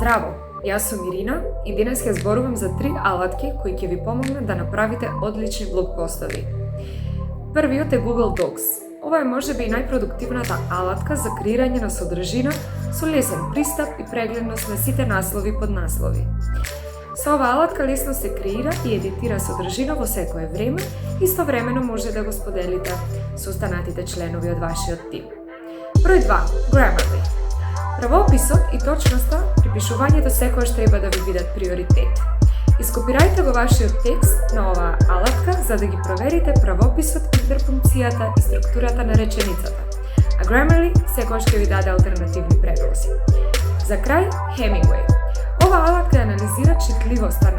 Здраво, јас сум Ирина и денес ќе зборувам за 3 алатки кои ќе ви помогнат да направите одлични блогпостови. Првиот е Google Docs. Ова е можеби и најпродуктивната алатка за креирање на содржина со лесен пристап и прегледност на сите наслови под наслови. Со оваа алатка лесно се креира и едитира содржина во секое време, истовремено може да го споделите со останатите членови од вашиот тим. Број 2. Grammarly. Правописот и точноста при пишувањето секогаш треба да ви бидат приоритет. Ископирајте го вашиот текст на оваа алатка за да ги проверите правописот, интерпункцијата и структурата на реченицата. А Grammarly секогаш ќе ви даде алтернативни предлози. За крај, Hemingway. Ова алатка анализира читливоста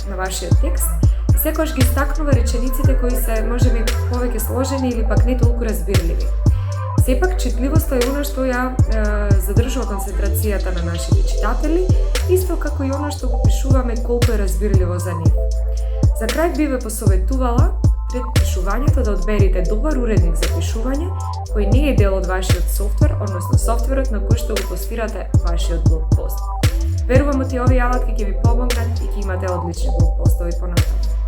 на вашиот текст и секогаш ги истакнува речениците кои се можеби повеќе сложени или пак не толку разбирливи. Сепак, читливоста е она што ја задржува концентрацијата на нашите читатели, исто како и она што го пишуваме колку е разбирливо за нив. За крај би ве посоветувала пред пишувањето да одберите добар уредник за пишување, кој не е дел од вашиот софтвер, односно софтверот на кој што го постирате вашиот блогпост. Верувам ти овие алатки ќе ви помогнат и ќе имате одлични блогпостови понатаму.